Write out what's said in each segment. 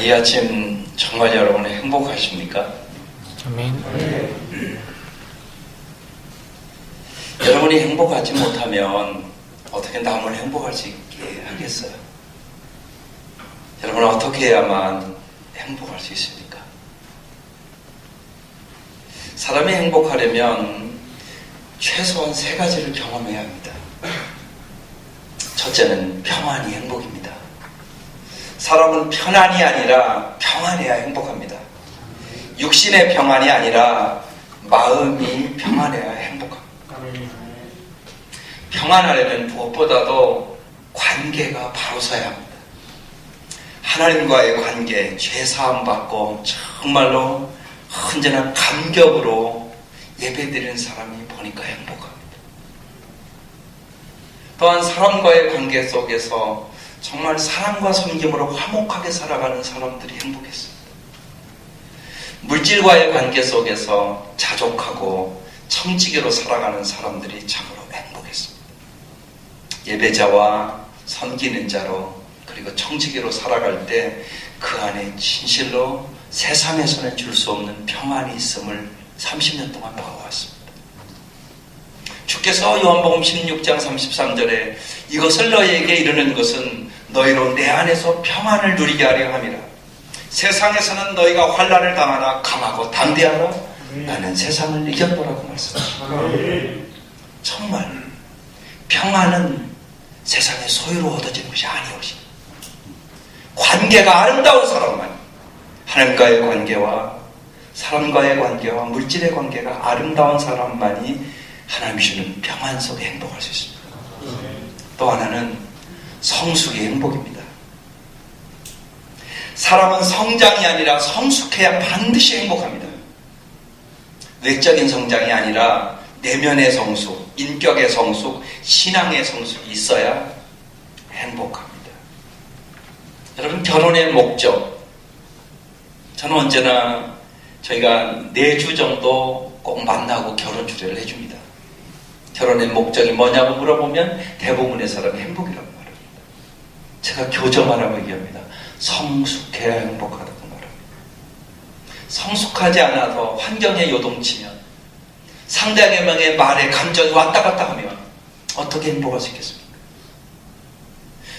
이 아침 정말 여러분 행복하십니까? 아멘. 여러분이 행복하지 못하면 어떻게 남을 행복할 수 있게 하겠어요? 여러분은 어떻게 해야만 행복할 수 있습니까? 사람이 행복하려면 최소한 3가지를 경험해야 합니다. 첫째는 평안이 행복입니다. 사람은 편안이 아니라 평안해야 행복합니다. 육신의 평안이 아니라 마음이 평안해야 행복합니다. 평안하려면 무엇보다도 관계가 바로 서야 합니다. 하나님과의 관계, 죄 사함 받고 정말로 언제나 감격으로 예배드리는 사람이 보니까 행복합니다. 또한 사람과의 관계 속에서 정말 사랑과 섬김으로 화목하게 살아가는 사람들이 행복했습니다. 물질과의 관계 속에서 자족하고 청지기로 살아가는 사람들이 참으로 행복했습니다. 예배자와 섬기는 자로 그리고 청지기로 살아갈 때 그 안에 진실로 세상에서는 줄 수 없는 평안이 있음을 30년 동안 봐왔습니다. 주께서 요한복음 16장 33절에 이것을 너희에게 이르는 것은 너희로 내 안에서 평안을 누리게 하려 함이라. 세상에서는 너희가 환난을 당하나 강하고 담대하라. 나는 세상을 이겼노라고 말씀하십니다. 정말 평안은 세상의 소유로 얻어지는 것이 아니오시. 관계가 아름다운 사람만, 하나님과의 관계와 사람과의 관계와 물질의 관계가 아름다운 사람만이 하나님이 주는 평안 속에 행복할 수 있습니다. 또 하나는 성숙의 행복입니다. 사람은 성장이 아니라 성숙해야 반드시 행복합니다. 외적인 성장이 아니라 내면의 성숙, 인격의 성숙, 신앙의 성숙이 있어야 행복합니다. 여러분, 결혼의 목적, 저는 언제나 저희가 4주 정도 꼭 만나고 결혼 주례를 해줍니다. 결혼의 목적이 뭐냐고 물어보면 대부분의 사람이 행복이라고 말합니다. 제가 교정하라고 얘기합니다. 성숙해야 행복하다고 말합니다. 성숙하지 않아서 환경에 요동치면, 상대방의 말에 감정이 왔다 갔다 하면 어떻게 행복할 수 있겠습니까?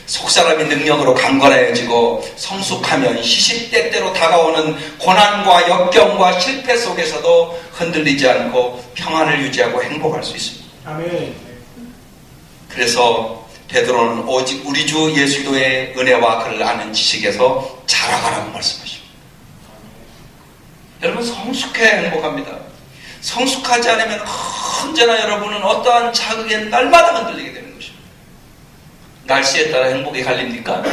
속사람의 능력으로 강건해지고 성숙하면 시시때때로 다가오는 고난과 역경과 실패 속에서도 흔들리지 않고 평안을 유지하고 행복할 수 있습니다. 아멘. 그래서 베드로는 오직 우리 주 예수도의 은혜와 그를 아는 지식에서 자라가라고 말씀하십니다. 여러분, 성숙해야 행복합니다. 성숙하지 않으면 언제나 여러분은 어떠한 자극에 날마다 흔들리게 됩니다. 날씨에 따라 행복이 갈립니까?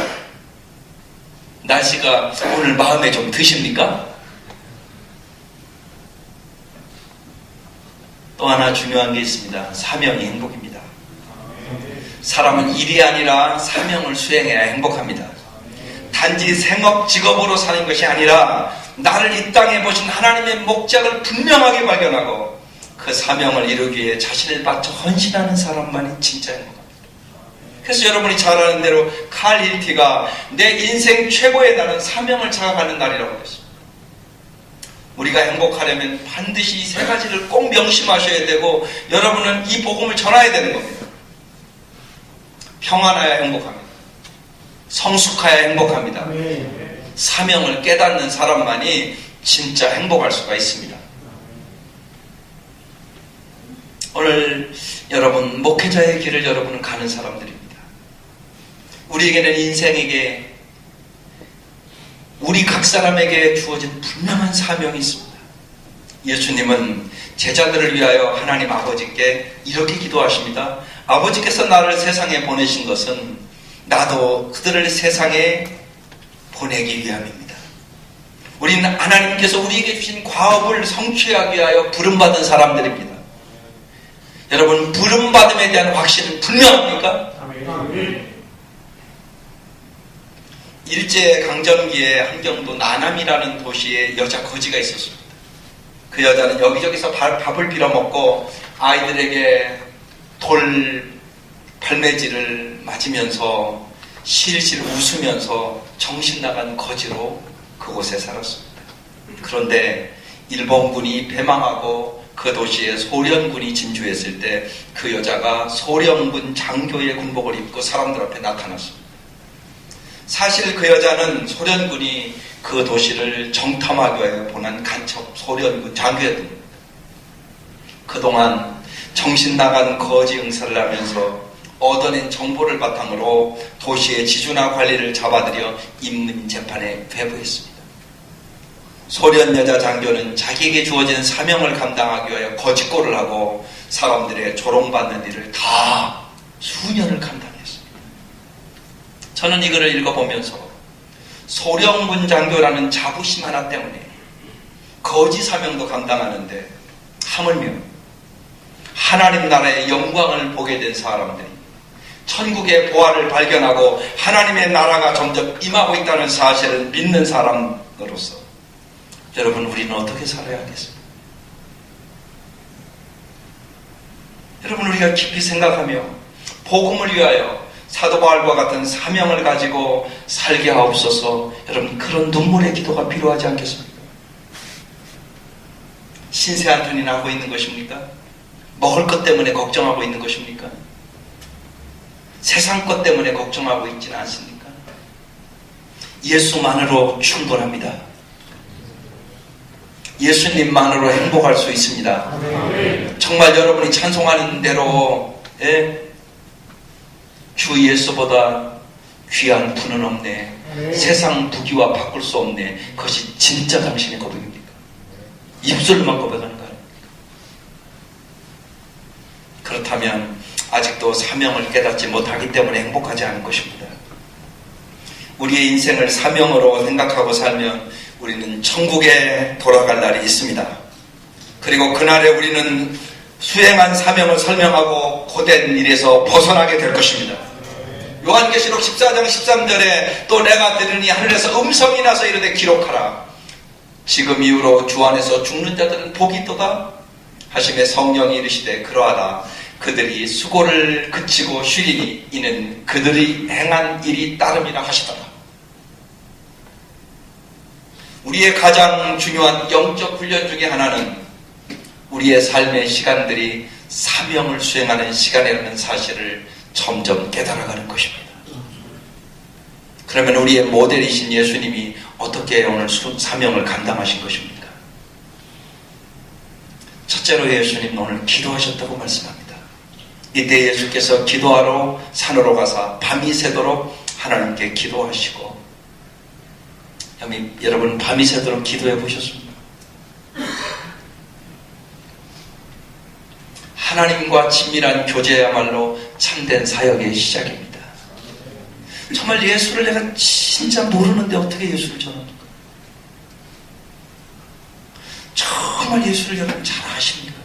날씨가 오늘 마음에 좀 드십니까? 또 하나 중요한 게 있습니다. 사명이 행복입니다. 사람은 일이 아니라 사명을 수행해야 행복합니다. 단지 생업, 직업으로 사는 것이 아니라 나를 이 땅에 보신 하나님의 목적을 분명하게 발견하고 그 사명을 이루기 위해 자신을 바쳐 헌신하는 사람만이 진짜 행복합니다. 그래서 여러분이 잘 아는 대로 칼 힐티가 내 인생 최고의 날은 사명을 자각하는 날이라고 했습니다. 우리가 행복하려면 반드시 이 3가지를 꼭 명심하셔야 되고 여러분은 이 복음을 전해야 되는 겁니다. 평안해야 행복합니다. 성숙해야 행복합니다. 사명을 깨닫는 사람만이 진짜 행복할 수가 있습니다. 오늘 여러분, 목회자의 길을 여러분은 가는 사람들입니다. 우리에게는 인생에게, 우리 각 사람에게 주어진 분명한 사명이 있습니다. 예수님은 제자들을 위하여 하나님 아버지께 이렇게 기도하십니다. 아버지께서 나를 세상에 보내신 것은 나도 그들을 세상에 보내기 위함입니다. 우리는 하나님께서 우리에게 주신 과업을 성취하기 위하여 부름받은 사람들입니다. 여러분, 부름받음에 대한 확신은 분명합니까? 아멘. 일제강점기에 한경도 나남이라는 도시에 여자 거지가 있었습니다. 그 여자는 여기저기서 밥을 빌어먹고 아이들에게 돌 발매질을 맞으면서 실실 웃으면서 정신 나간 거지로 그곳에 살았습니다. 그런데 일본군이 패망하고 그 도시에 소련군이 진주했을 때 그 여자가 소련군 장교의 군복을 입고 사람들 앞에 나타났습니다. 사실 그 여자는 소련군이 그 도시를 정탐하기 위해 보낸 간첩 소련군 장교였던 겁니다. 그동안 정신 나간 거지 응사를 하면서 얻어낸 정보를 바탕으로 도시의 지주나 관리를 잡아들여 인문 재판에 회부했습니다. 소련 여자 장교는 자기에게 주어진 사명을 감당하기 위하여 거짓골을 하고 사람들의 조롱받는 일을 다 수년을 감당했습니다. 저는 이거를 읽어보면서 소련군 장교라는 자부심 하나 때문에 거짓 사명도 감당하는데 하물며 하나님 나라의 영광을 보게 된 사람들이 천국의 보화를 발견하고 하나님의 나라가 점점 임하고 있다는 사실을 믿는 사람으로서 여러분, 우리는 어떻게 살아야 하겠습니까? 여러분, 우리가 깊이 생각하며 복음을 위하여 사도 바울과 같은 사명을 가지고 살게 하옵소서. 여러분, 그런 눈물의 기도가 필요하지 않겠습니까? 신세 한탄이 나고 있는 것입니까? 먹을 것 때문에 걱정하고 있는 것입니까? 세상 것 때문에 걱정하고 있지는 않습니까? 예수만으로 충분합니다. 예수님만으로 행복할 수 있습니다. 정말 여러분이 찬송하는 대로 주 예수보다 귀한 분은 없네. 세상 부귀와 바꿀 수 없네. 그것이 진짜 당신의 고백입니까? 입술만 고백하는 거 아닙니까? 그렇다면 아직도 사명을 깨닫지 못하기 때문에 행복하지 않은 것입니다. 우리의 인생을 사명으로 생각하고 살면 우리는 천국에 돌아갈 날이 있습니다. 그리고 그날에 우리는 수행한 사명을 설명하고 고된 일에서 벗어나게 될 것입니다. 요한계시록 14장 13절에 또 내가 들으니 하늘에서 음성이 나서 이르되 기록하라. 지금 이후로 주 안에서 죽는 자들은 복이 있도다 하심에 성령이 이르시되 그러하다. 그들이 수고를 그치고 쉬리니 이는 그들이 행한 일이 따름이라 하시더라. 우리의 가장 중요한 영적 훈련 중에 하나는 우리의 삶의 시간들이 사명을 수행하는 시간이라는 사실을 점점 깨달아가는 것입니다. 그러면 우리의 모델이신 예수님이 어떻게 오늘 사명을 감당하신 것입니까? 첫째로 예수님은 오늘 기도하셨다고 말씀합니다. 이때 예수께서 기도하러 산으로 가사 밤이 새도록 하나님께 기도하시고, 여러분 밤이 새도록 기도해 보셨습니까? 하나님과 친밀한 교제야말로 참된 사역의 시작입니다. 정말 예수를 내가 진짜 모르는데 어떻게 예수를 전합니까? 정말 예수를 여러분 잘 아십니까?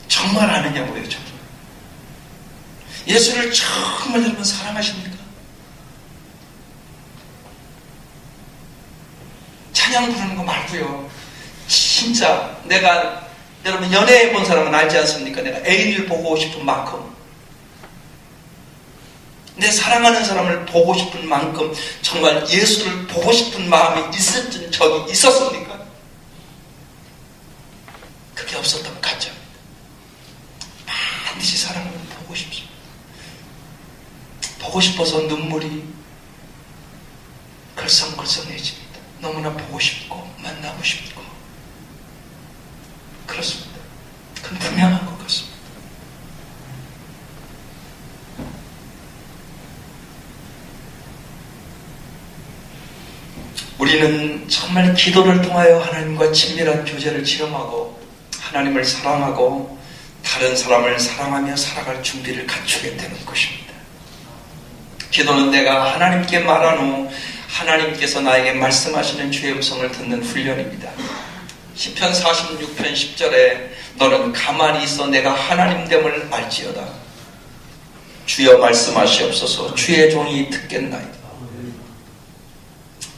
정말 아느냐고요, 정말. 예수를 정말 여러분 사랑하십니까? 찬양 부르는 거 말고요. 진짜 내가 여러분 연애해 본 사람은 알지 않습니까? 내가 애인을 보고 싶은 만큼, 내 사랑하는 사람을 보고 싶은 만큼 정말 예수를 보고 싶은 마음이 있었던 적이 있었습니까? 그게 없었다면 가짜입니다. 반드시 사랑을 보고 싶습니다. 보고 싶어서 눈물이 글썽글썽해집니다. 너무나 보고 싶고 만나고 싶고 그렇습니다. 그건 분명한 것 같습니다. 우리는 정말 기도를 통하여 하나님과 친밀한 교제를 체험하고 하나님을 사랑하고 다른 사람을 사랑하며 살아갈 준비를 갖추게 되는 것입니다. 기도는 내가 하나님께 말한 후 하나님께서 나에게 말씀하시는 주의 음성을 듣는 훈련입니다. 시편 46편 10절에 너는 가만히 있어 내가 하나님됨을 알지어다. 주여 말씀하시옵소서. 주의 종이 듣겠나이다.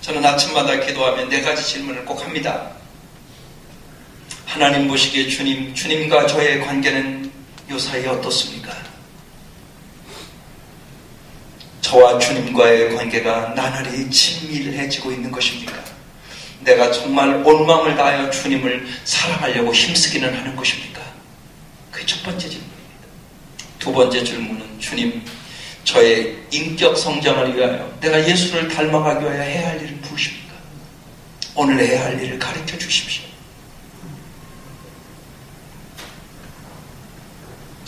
저는 아침마다 기도하면 네 가지 질문을 꼭 합니다. 하나님 보시기에 주님과 저의 관계는 요 사이에 어떻습니까? 저와 주님과의 관계가 나날이 친밀해지고 있는 것입니까? 내가 정말 온 마음을 다하여 주님을 사랑하려고 힘쓰기는 하는 것입니까? 그게 첫 번째 질문입니다. 두 번째 질문은, 주님, 저의 인격 성장을 위하여, 내가 예수를 닮아가기 위하여 해야 할 일은 무엇입니까? 오늘 해야 할 일을 가르쳐 주십시오.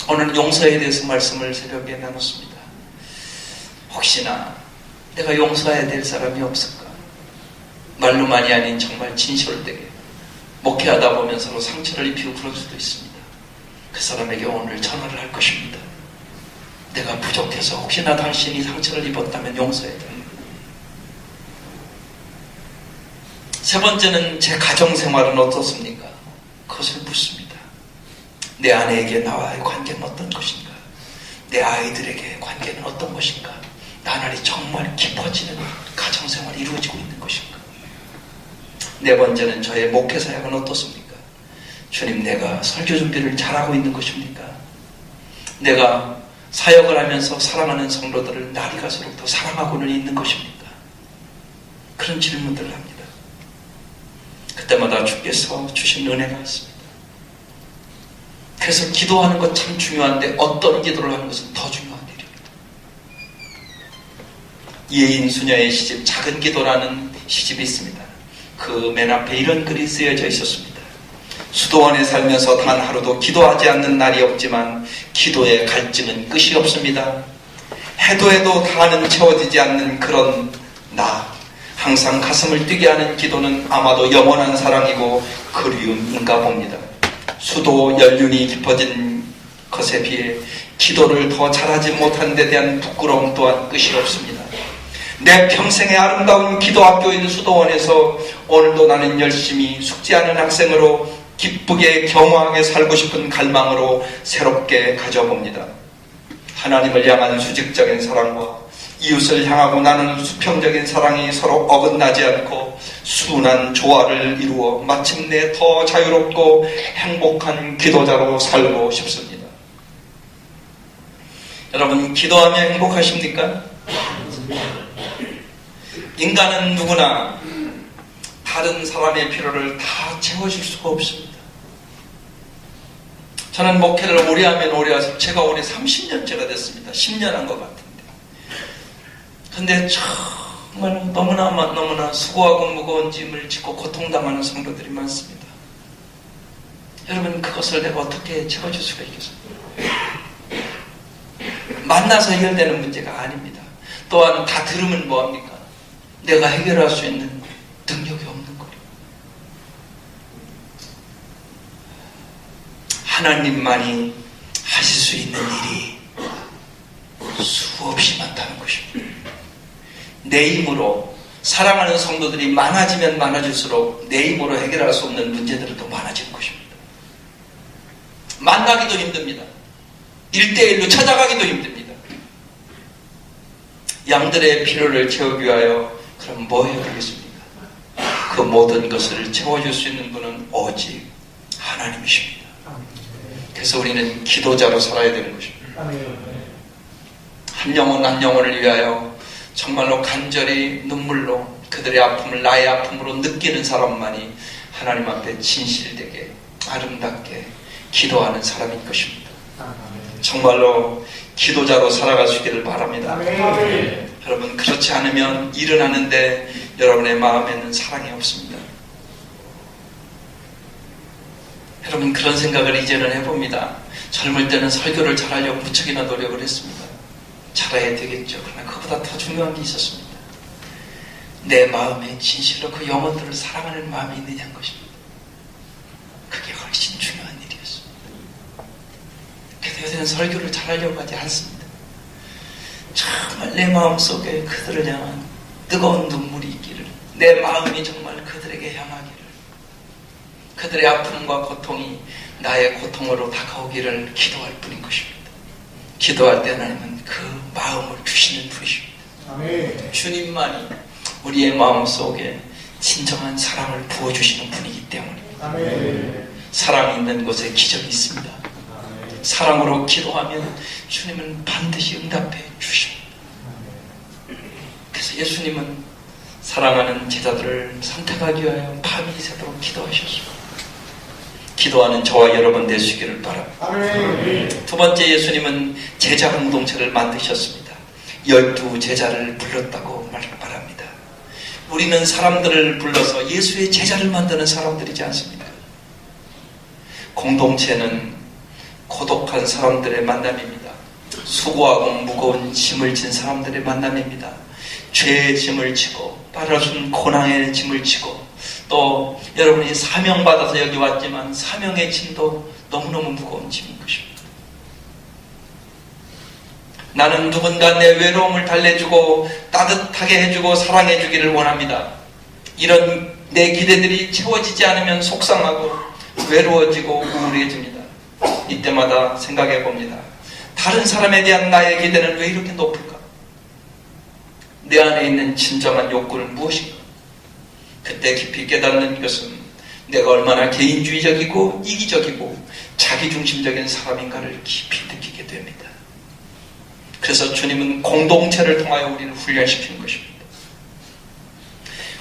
오늘 용서에 대해서 말씀을 새벽에 나눴습니다. 혹시나 내가 용서해야 될 사람이 없을까? 말로만이 아닌 정말 진실되게 목회하다 보면 서로 상처를 입히고 그럴 수도 있습니다. 그 사람에게 오늘 전화를 할 것입니다. 내가 부족해서 혹시나 당신이 상처를 입었다면 용서해야 돼요. 세 번째는, 제 가정생활은 어떻습니까? 그것을 묻습니다. 내 아내에게 나와의 관계는 어떤 것인가? 내 아이들에게 관계는 어떤 것인가? 나날이 정말 깊어지는 가정생활이 이루어지고 있는 것인가? 네 번째는, 저의 목회사역은 어떻습니까? 주님, 내가 설교 준비를 잘하고 있는 것입니까? 내가 사역을 하면서 사랑하는 성도들을 날이 갈수록 더 사랑하고는 있는 것입니까? 그런 질문들을 합니다. 그때마다 주께서 주신 은혜가 있습니다. 그래서 기도하는 것 참 중요한데, 어떤 기도를 하는 것은 더 중요한 일입니다. 예인 수녀의 시집, 작은 기도라는 시집이 있습니다. 그 맨 앞에 이런 글이 쓰여져 있었습니다. 수도원에 살면서 단 하루도 기도하지 않는 날이 없지만 기도의 갈증은 끝이 없습니다. 해도 다는 채워지지 않는 그런 나, 항상 가슴을 뛰게 하는 기도는 아마도 영원한 사랑이고 그리움인가 봅니다. 수도 연륜이 깊어진 것에 비해 기도를 더 잘하지 못한 데 대한 부끄러움 또한 끝이 없습니다. 내 평생의 아름다운 기도학교인 수도원에서 오늘도 나는 열심히 숙지하는 학생으로 기쁘게 경화하게 살고 싶은 갈망으로 새롭게 가져봅니다. 하나님을 향한 수직적인 사랑과 이웃을 향하고 나누는 수평적인 사랑이 서로 어긋나지 않고 순한 조화를 이루어 마침내 더 자유롭고 행복한 기도자로 살고 싶습니다. 여러분, 기도하며 행복하십니까? 인간은 누구나 다른 사람의 필요를 다 채워줄 수가 없습니다. 저는 목회를 오래 하면 오래 할수록, 제가 올해 30년째가 됐습니다. 10년 한 것 같은데. 근데 정말 너무나 수고하고 무거운 짐을 짓고 고통당하는 성도들이 많습니다. 여러분, 그것을 내가 어떻게 채워줄 수가 있겠습니까? 만나서 해결되는 문제가 아닙니다. 또한 다 들으면 뭐합니까? 내가 해결할 수 있는 능력이 없는 거예요. 하나님만이 하실 수 있는 일이 수없이 많다는 것입니다. 내 힘으로, 사랑하는 성도들이 많아지면 많아질수록 내 힘으로 해결할 수 없는 문제들은 더 많아지는 것입니다. 만나기도 힘듭니다. 1대1로 찾아가기도 힘듭니다. 양들의 필요를 채우기 위하여 그럼 뭐 해야 되겠습니까? 그 모든 것을 채워줄 수 있는 분은 오직 하나님이십니다. 그래서 우리는 기도자로 살아야 되는 것입니다. 한 영혼 한 영혼을 위하여 정말로 간절히 눈물로 그들의 아픔을 나의 아픔으로 느끼는 사람만이 하나님 앞에 진실되게 아름답게 기도하는 사람인 것입니다. 정말로 기도자로 살아가시기를 바랍니다. 여러분, 그렇지 않으면 일은 하는데 여러분의 마음에는 사랑이 없습니다. 여러분, 그런 생각을 이제는 해봅니다. 젊을 때는 설교를 잘하려고 무척이나 노력을 했습니다. 잘해야 되겠죠. 그러나 그보다 더 중요한 게 있었습니다. 내 마음에 진실로 그 영혼들을 사랑하는 마음이 있느냐는 것입니다. 그게 훨씬 중요한 일이었습니다. 그래서 요새는 설교를 잘하려고 하지 않습니다. 정말 내 마음속에 그들을 향한 뜨거운 눈물이 있기를, 내 마음이 정말 그들에게 향하기를, 그들의 아픔과 고통이 나의 고통으로 다가오기를 기도할 뿐인 것입니다. 기도할 때 하나님은 그 마음을 주시는 분이십니다. 아멘. 주님만이 우리의 마음속에 진정한 사랑을 부어주시는 분이기 때문입니다. 아멘. 사랑이 있는 곳에 기적이 있습니다. 아멘. 사랑으로 기도하면 주님은 반드시 응답해 주십니다. 예수님은 사랑하는 제자들을 선택하기 위하여 밤이 새도록 기도하셨습니다. 기도하는 저와 여러분 되시기를 바랍니다. 두 번째, 예수님은 제자 공동체를 만드셨습니다. 12 제자를 불렀다고 말합니다. 우리는 사람들을 불러서 예수의 제자를 만드는 사람들이지 않습니까? 공동체는 고독한 사람들의 만남입니다. 수고하고 무거운 짐을 진 사람들의 만남입니다. 죄의 짐을 지고 빠르신 고난의 짐을 지고 또 여러분이 사명받아서 여기 왔지만 사명의 짐도 너무너무 무거운 짐인 것입니다. 나는 누군가 내 외로움을 달래주고 따뜻하게 해주고 사랑해주기를 원합니다. 이런 내 기대들이 채워지지 않으면 속상하고 외로워지고 우울해집니다. 이때마다 생각해 봅니다. 다른 사람에 대한 나의 기대는 왜 이렇게 높을까? 내 안에 있는 진정한 욕구는 무엇인가? 그때 깊이 깨닫는 것은 내가 얼마나 개인주의적이고 이기적이고 자기중심적인 사람인가를 깊이 느끼게 됩니다. 그래서 주님은 공동체를 통하여 우리를 훈련시키는 것입니다.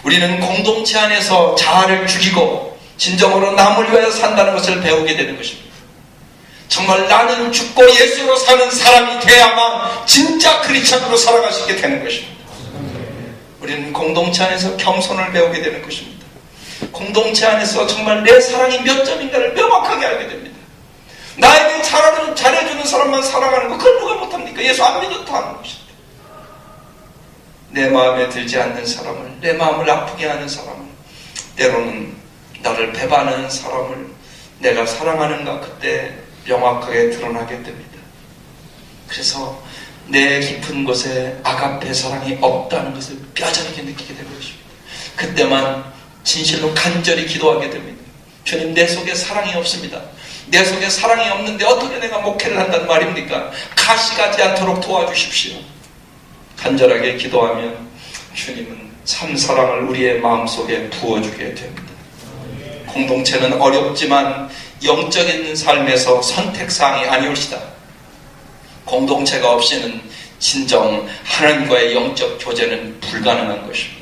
우리는 공동체 안에서 자아를 죽이고 진정으로 남을 위하여 산다는 것을 배우게 되는 것입니다. 정말 나는 죽고 예수로 사는 사람이 돼야만 진짜 크리스찬으로 살아갈 수 있게 되는 것입니다. 우리는 공동체 안에서 겸손을 배우게 되는 것입니다. 공동체 안에서 정말 내 사랑이 몇 점인가를 명확하게 알게 됩니다. 나에게 잘해주는 사람만 사랑하는 거 그걸 누가 못합니까? 예수 안 믿어도 하는 것입니다. 내 마음에 들지 않는 사람을, 내 마음을 아프게 하는 사람을, 때로는 나를 배반하는 사람을 내가 사랑하는가 그때 명확하게 드러나게 됩니다. 그래서 내 깊은 곳에 아가페 사랑이 없다는 것을 뼈저리게 느끼게 되는 것입니다. 그때만 진실로 간절히 기도하게 됩니다. 주님, 내 속에 사랑이 없습니다. 내 속에 사랑이 없는데 어떻게 내가 목회를 한단 말입니까? 가시가지 않도록 도와주십시오. 간절하게 기도하면 주님은 참 사랑을 우리의 마음속에 부어주게 됩니다. 공동체는 어렵지만 영적인 삶에서 선택사항이 아니올시다. 공동체가 없이는 진정 하나님과의 영적 교제는 불가능한 것입니다.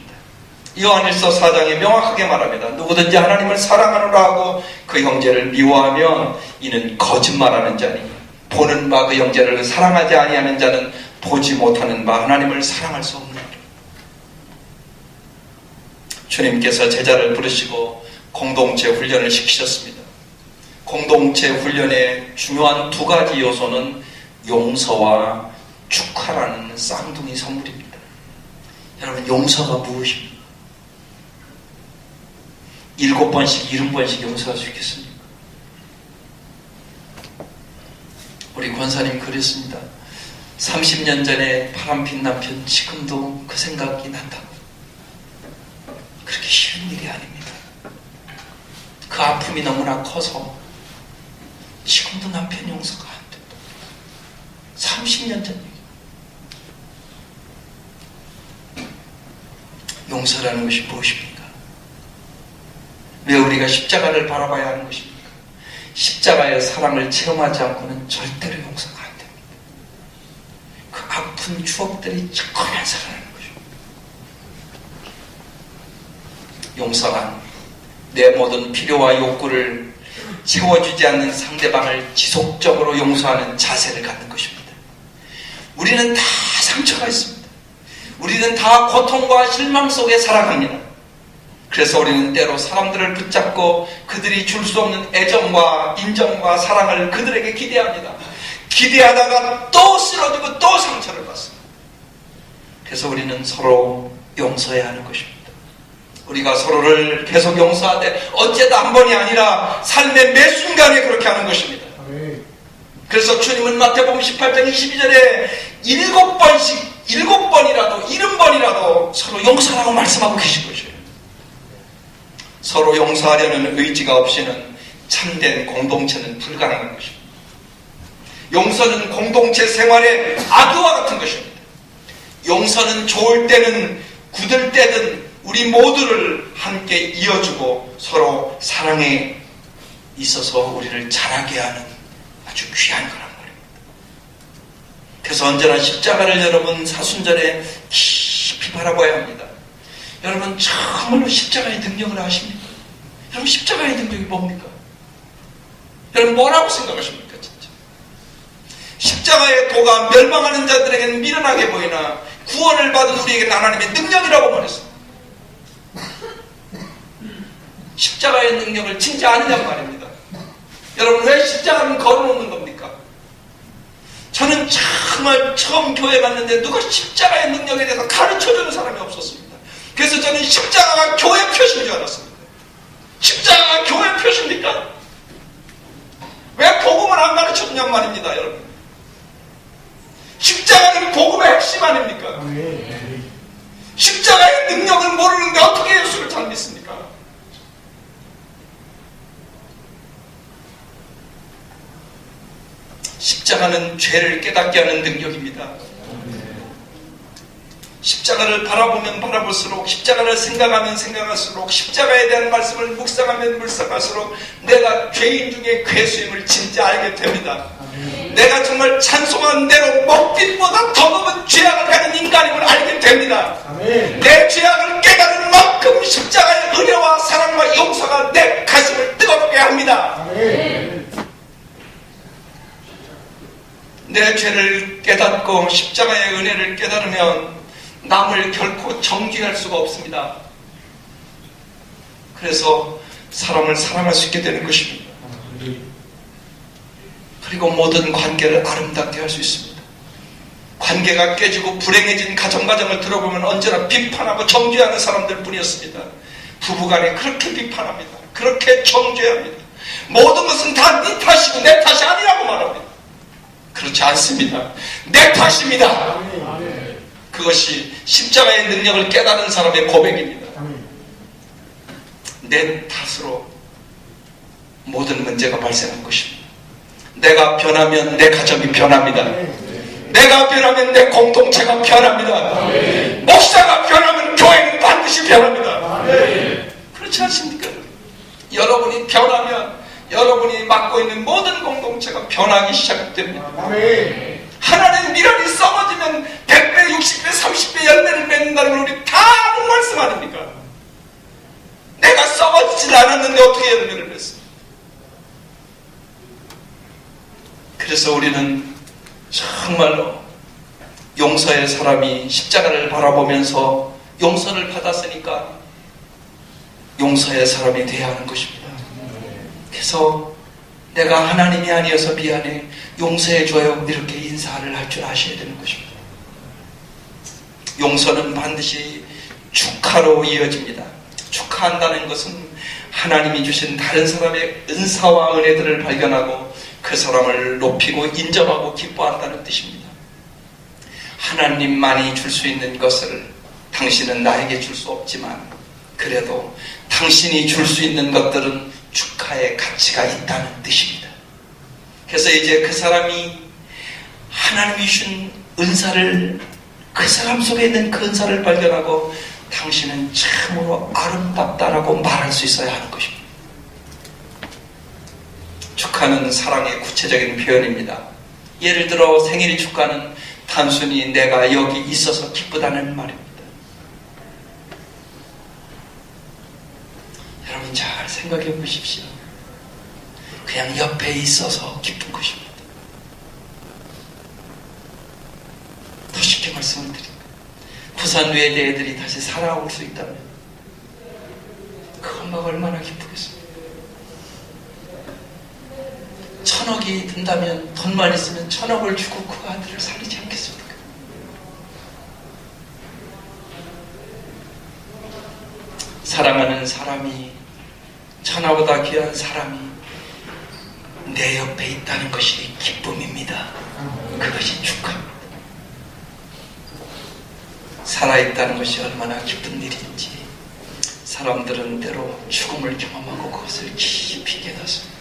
요한일서 4장에 명확하게 말합니다. 누구든지 하나님을 사랑하노라 하고 그 형제를 미워하면 이는 거짓말하는 자니 보는 바 그 형제를 사랑하지 아니하는 자는 보지 못하는 바 하나님을 사랑할 수 없느니라. 주님께서 제자를 부르시고 공동체 훈련을 시키셨습니다. 공동체 훈련의 중요한 두 가지 요소는 용서와 축하라는 쌍둥이 선물입니다. 여러분, 용서가 무엇입니까? 7번씩 70번씩 용서할 수 있겠습니까? 우리 권사님 그랬습니다. 30년 전에 바람핀 남편 지금도 그 생각이 난다고. 그렇게 쉬운 일이 아닙니다. 그 아픔이 너무나 커서 지금도 남편 용서가 안 된다. 30년 전 얘기. 용서라는 것이 무엇입니까? 왜 우리가 십자가를 바라봐야 하는 것입니까? 십자가의 사랑을 체험하지 않고는 절대로 용서가 안 됩니다. 그 아픈 추억들이 자꾸만 살아나는 것입니다. 용서란 내 모든 필요와 욕구를 채워주지 않는 상대방을 지속적으로 용서하는 자세를 갖는 것입니다. 우리는 다 상처가 있습니다. 우리는 다 고통과 실망 속에 살아갑니다. 그래서 우리는 때로 사람들을 붙잡고 그들이 줄 수 없는 애정과 인정과 사랑을 그들에게 기대합니다. 기대하다가 또 쓰러지고 또 상처를 받습니다. 그래서 우리는 서로 용서해야 하는 것입니다. 우리가 서로를 계속 용서하되 어째도 한 번이 아니라 삶의 매 순간에 그렇게 하는 것입니다. 그래서 주님은 마태복음 18장 22절에 7번씩 7번이라도 70번이라도 서로 용서하라고 말씀하고 계신 것이에요. 서로 용서하려는 의지가 없이는 참된 공동체는 불가능한 것입니다. 용서는 공동체 생활의 악유와 같은 것입니다. 용서는 좋을 때는 굳을 때든 우리 모두를 함께 이어주고 서로 사랑에 있어서 우리를 자라게 하는 아주 귀한 거란 말입니다. 그래서 언제나 십자가를 여러분 사순절에 깊이 바라봐야 합니다. 여러분 정말로 십자가의 능력을 아십니까? 여러분 십자가의 능력이 뭡니까? 여러분 뭐라고 생각하십니까? 진짜 십자가의 도가 멸망하는 자들에게는 미련하게 보이나 구원을 받은 우리에게는 하나님의 능력이라고 말했습니다. 십자가의 능력을 진짜 아느냐고 말입니다. 여러분 왜 십자가를 걸어놓는 겁니까? 저는 정말 처음 교회 갔는데 누가 십자가의 능력에 대해서 가르쳐주는 사람이 없었습니다. 그래서 저는 십자가가 교회 표시인 줄 알았습니다. 십자가가 교회 표시입니까? 왜 복음을 안 가르쳐주냔 말입니다. 여러분 십자가는 복음의 핵심 아닙니까? 십자가의 능력을 모르는데 어떻게 예수를 잘 믿습니까? 십자가는 죄를 깨닫게 하는 능력입니다. 십자가를 바라보면 바라볼수록, 십자가를 생각하면 생각할수록, 십자가에 대한 말씀을 묵상하면 묵상할수록 내가 죄인 중에 괴수임을 진짜 알게 됩니다. 내가 정말 찬송한 대로 먹빛보다 더 넘은 죄악을 가진 인간임을 알게 됩니다. 내 죄악을 깨달은 만큼 십자가의 은혜와 사랑과 용서가 내 가슴을 뜨겁게 합니다. 내 죄를 깨닫고 십자가의 은혜를 깨달으면 남을 결코 정죄할 수가 없습니다. 그래서 사람을 사랑할 수 있게 되는 것입니다. 그리고 모든 관계를 아름답게 할 수 있습니다. 관계가 깨지고 불행해진 가정을 들어보면 언제나 비판하고 정죄하는 사람들 뿐이었습니다. 부부간에 그렇게 비판합니다. 그렇게 정죄합니다. 모든 것은 다 네 탓이고 내 탓이 아니라고 말합니다. 그렇지 않습니다. 내 탓입니다. 그것이 십자가의 능력을 깨달은 사람의 고백입니다. 내 탓으로 모든 문제가 발생한 것입니다. 내가 변하면 내 가정이 변합니다. 내가 변하면 내 공동체가 변합니다. 목사가 변하면 교회는 반드시 변합니다. 그렇지 않습니까? 여러분이 변하면 여러분이 맡고 있는 모든 공동체가 변하기 시작됩니다. 하나님 미련이 썩어지면 100배, 60배, 30배 열매를 맺는다는 걸 우리 다 아는 말씀 아닙니까? 내가 썩어지지 않았는데 어떻게 열매를 맺습니까? 그래서 우리는 정말로 용서의 사람이 십자가를 바라보면서 용서를 받았으니까 용서의 사람이 되어야 하는 것입니다. 그래서 내가 하나님이 아니어서 미안해, 용서해줘요, 이렇게 인사를 할 줄 아셔야 되는 것입니다. 용서는 반드시 축하로 이어집니다. 축하한다는 것은 하나님이 주신 다른 사람의 은사와 은혜들을 발견하고 그 사람을 높이고 인정하고 기뻐한다는 뜻입니다. 하나님만이 줄 수 있는 것을 당신은 나에게 줄 수 없지만 그래도 당신이 줄 수 있는 것들은 축하의 가치가 있다는 뜻입니다. 그래서 이제 그 사람이 하나님이 주신 은사를, 그 사람 속에 있는 그 은사를 발견하고 당신은 참으로 아름답다라고 말할 수 있어야 하는 것입니다. 축하는 사랑의 구체적인 표현입니다. 예를 들어 생일 축하는 단순히 내가 여기 있어서 기쁘다는 말입니다. 여러분 잘 생각해 보십시오. 그냥 옆에 있어서 기쁜 것입니다. 더 쉽게 말씀을 드립니다. 부산 외대 애들이 다시 살아올 수 있다면 그 엄마가 얼마나 기쁘겠습니까? 1000억이 든다면, 돈만 있으면 1000억을 주고 그 아들을 살리지 않겠습니까? 사랑하는 사람이, 천하보다 귀한 사람이 내 옆에 있다는 것이 기쁨입니다. 그것이 축하입니다. 살아있다는 것이 얼마나 기쁜 일인지 사람들은 때로 죽음을 경험하고 그것을 깊이 깨닫습니다.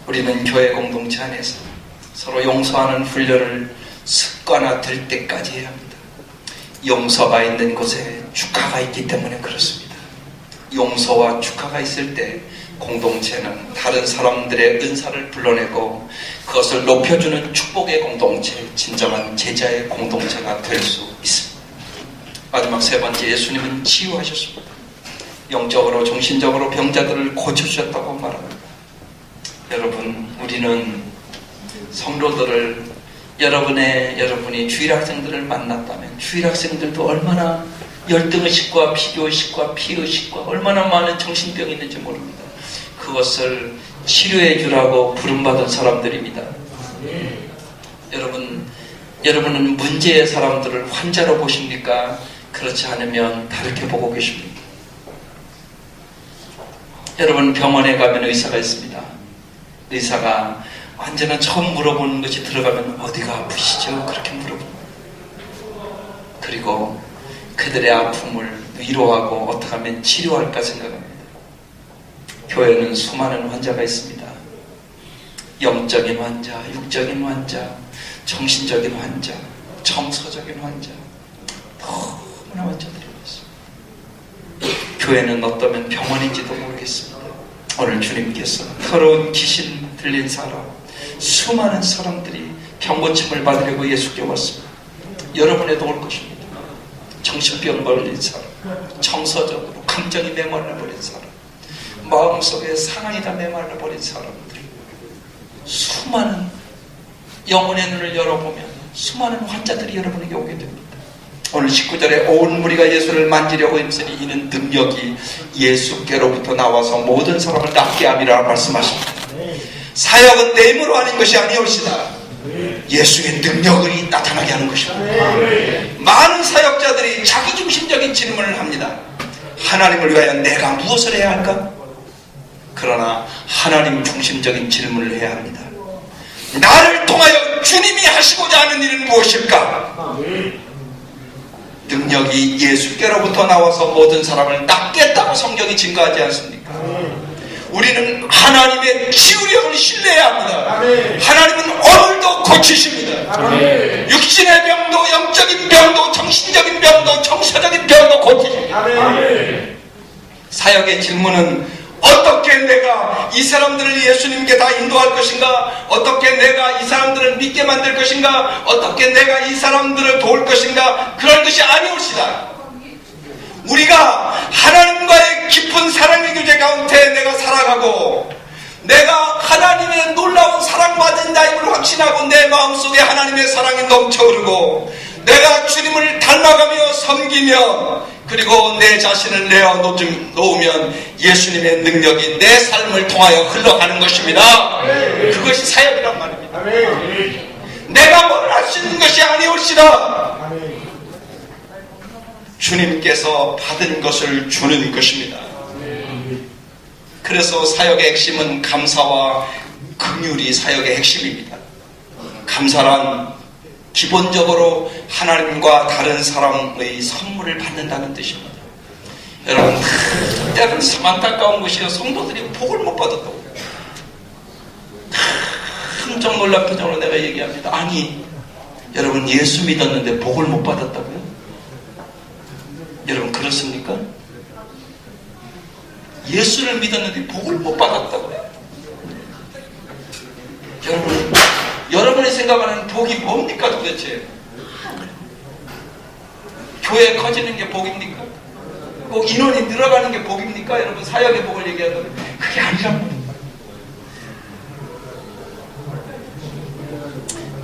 우리는 교회 공동체 안에서 서로 용서하는 훈련을 습관화될 때까지 해야 합니다. 용서가 있는 곳에 축하가 있기 때문에 그렇습니다. 용서와 축하가 있을 때 공동체는 다른 사람들의 은사를 불러내고 그것을 높여주는 축복의 공동체, 진정한 제자의 공동체가 될 수 있습니다. 마지막 세 번째, 예수님은 치유하셨습니다. 영적으로 정신적으로 병자들을 고쳐주셨다고 말합니다. 여러분, 우리는 성도들을 여러분이 주일학생들을 만났다면 주일학생들도 얼마나 열등의식과 비교의식과 피의식과 얼마나 많은 정신병이 있는지 모릅니다. 그것을 치료해 주라고 부름받은 사람들입니다. 여러분은 문제의 사람들을 환자로 보십니까? 그렇지 않으면 다르게 보고 계십니까? 여러분, 병원에 가면 의사가 있습니다. 의사가 언제나 처음 물어보는 것이 들어가면 어디가 아프시죠? 그렇게 물어봅니다. 그리고 그들의 아픔을 위로하고 어떻게 하면 치료할까 생각합니다. 교회는 수많은 환자가 있습니다. 영적인 환자, 육적인 환자, 정신적인 환자, 정서적인 환자, 너무나 환자들이 있습니다. 교회는 어쩌면 병원인지도 모르겠습니다. 오늘 주님께서 더러운 귀신 들린 사람, 수많은 사람들이 병고침을 받으려고 예수께 왔습니다. 여러분에도 올 것입니다. 정신병 걸린 사람, 정서적으로 감정이 메말라버린 사람, 마음속에 사랑이 다 메말라버린 사람들, 수많은 영혼의 눈을 열어보면 수많은 환자들이 여러분에게 오게 됩니다. 오늘 19절에 온 무리가 예수를 만지려고 힘쓰니 이는 능력이 예수께로부터 나와서 모든 사람을 낫게 함이라 말씀하십니다. 사역은 내 힘으로 하는 것이 아니옵시다. 예수의 능력이 나타나게 하는 것입니다. 많은 사역자들이 자기중심적인 질문을 합니다. 하나님을 위하여 내가 무엇을 해야 할까? 그러나 하나님 중심적인 질문을 해야 합니다. 나를 통하여 주님이 하시고자 하는 일은 무엇일까? 능력이 예수께로부터 나와서 모든 사람을 낫겠다고 성경이 증거하지 않습니까? 우리는 하나님의 치유력을 신뢰해야 합니다. 하나님은 오늘도 고치십니다. 육신의 병도, 영적인 병도, 정신적인 병도, 정서적인 병도 고치십니다. 사역의 질문은 어떻게 내가 이 사람들을 예수님께 다 인도할 것인가? 어떻게 내가 이 사람들을 믿게 만들 것인가? 어떻게 내가 이 사람들을 도울 것인가? 그런 것이 아니옵시다. 우리가 하나님과의 깊은 사랑의 교제 가운데 내가 살아가고 내가 하나님의 놀라운 사랑받은 자임을 확신하고 내 마음속에 하나님의 사랑이 넘쳐흐르고 내가 주님을 닮아가며 섬기며 그리고 내 자신을 내어놓으면 예수님의 능력이 내 삶을 통하여 흘러가는 것입니다. 그것이 사역이란 말입니다. 내가 뭘 할 수 있는 것이 아니올시다. 주님께서 받은 것을 주는 것입니다. 그래서 사역의 핵심은 감사와 긍휼이 사역의 핵심입니다. 감사란 기본적으로 하나님과 다른 사람의 선물을 받는다는 뜻입니다. 여러분, 때로는 참 안타까운 것이요, 성도들이 복을 못 받았다고. 깜짝 놀란 표정으로 내가 얘기합니다. 아니, 여러분, 예수 믿었는데 복을 못 받았다고요? 여러분, 그렇습니까? 예수를 믿었는데 복을 못 받았다고요? 여러분이 생각하는 복이 뭡니까 도대체? 교회 커지는 게 복입니까? 꼭 인원이 늘어가는 게 복입니까? 여러분, 사역의 복을 얘기하면 그게 아니란 말입니다.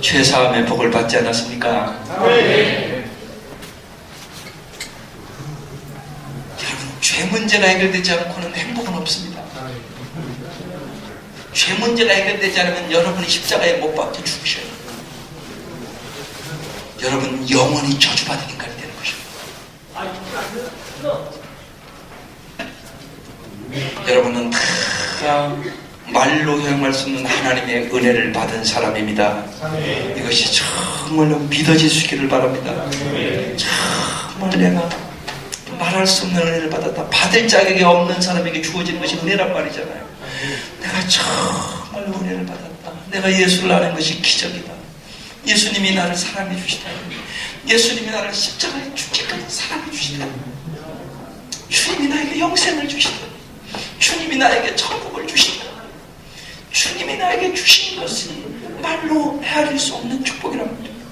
죄사함의 복을 받지 않았습니까? 여러분, 죄 문제가 해결되지 않고는 행복은 없습니다. 죄 문제가 해결되지 않으면 여러분이 십자가에 못 박혀 죽으셔요. 여러분, 영원히 저주받은 인간이 되는 것입니다. 여러분은 다 말로 형용할 수 없는 하나님의 은혜를 받은 사람입니다. 이것이 정말로 믿어질 수 있기를 바랍니다. 정말 내가 말할 수 없는 은혜를 받았다. 받을 자격이 없는 사람에게 주어지는 것이 은혜란 말이잖아요. 내가 정말로 은혜를 받았다. 내가 예수를 아는 것이 기적이다. 예수님이 나를 사랑해 주시다. 예수님이 나를 십자가에 죽기까지 사랑해 주시다. 주님이 나에게 영생을 주시다. 주님이 나에게 천국을 주시다. 주님이 나에게 주신 것이 말로 헤아릴 수 없는 축복이란 말입니다.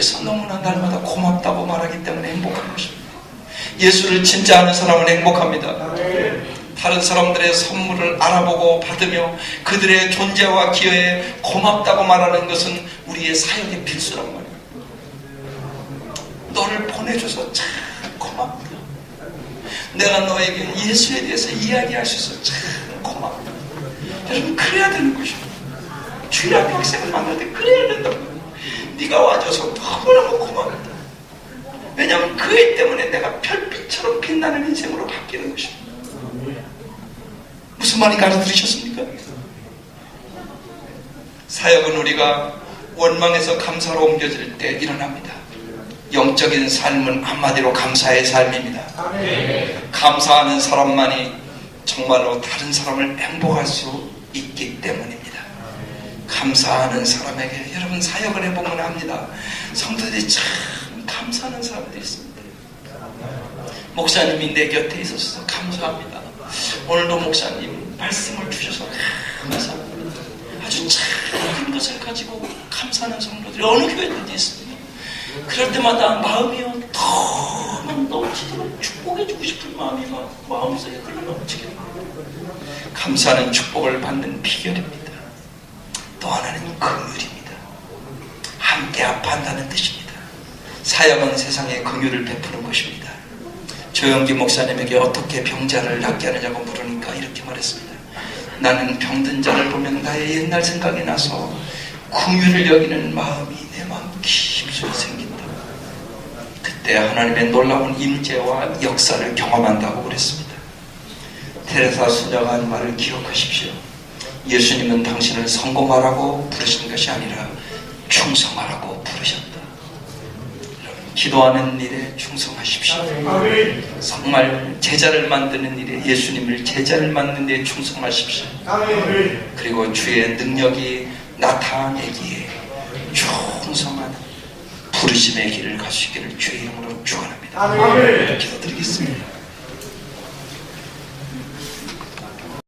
그래서 너무나 날마다 고맙다고 말하기 때문에 행복한 것입니다. 예수를 진짜 아는 사람은 행복합니다. 다른 사람들의 선물을 알아보고 받으며 그들의 존재와 기여에 고맙다고 말하는 것은 우리의 사역의 필수란 말이에요. 너를 보내줘서 참 고맙다. 내가 너에게 예수에 대해서 이야기할 수 있어서 참 고맙다. 여러분, 그래야 되는 것입니다. 주일학교 학생을 만날 때 그래야 된다고. 네가 와줘서 너무너무 고맙다. 왜냐하면 그 애 때문에 내가 별빛처럼 빛나는 인생으로 바뀌는 것입니다. 무슨 말인지 알아들으셨습니까? 사역은 우리가 원망에서 감사로 옮겨질 때 일어납니다. 영적인 삶은 한마디로 감사의 삶입니다. 감사하는 사람만이 정말로 다른 사람을 행복할 수 있기 때문입니다. 감사하는 사람에게, 여러분 사역을 해보면 합니다. 성도들이 참 감사하는 사람들이 있습니다. 목사님이 내 곁에 있어서 감사합니다. 오늘도 목사님 말씀을 주셔서 감사합니다. 아주 작은 것을 가지고 감사하는 성도들이 어느 교회든지 있습니다. 그럴 때마다 마음이요 너무 넘치도록 축복해주고 싶은 마음이 마음속에 흘러넘치게 됩니다. 감사하는 축복을 받는 비결입니다. 또 하나는 긍휼입니다. 함께 아파한다는 뜻입니다. 사역은 세상에 긍휼을 베푸는 것입니다. 조영기 목사님에게 어떻게 병자를 낫게 하느냐고 물으니까 이렇게 말했습니다. 나는 병든 자를 보면 나의 옛날 생각이 나서 긍휼을 여기는 마음이 내 마음 깊숙이 생긴다. 그때 하나님의 놀라운 임재와 역사를 경험한다고 그랬습니다. 테레사 수녀가 한 말을 기억하십시오. 예수님은 당신을 성공하라고 부르신 것이 아니라 충성하라고 부르셨다. 기도하는 일에 충성하십시오. 정말 제자를 만드는 일에, 예수님을 제자를 만드는 일에 충성하십시오. 그리고 주의 능력이 나타내기에 충성한 부르심의 길을 가시기를 주의 이름으로 축원합니다. 기도드리겠습니다.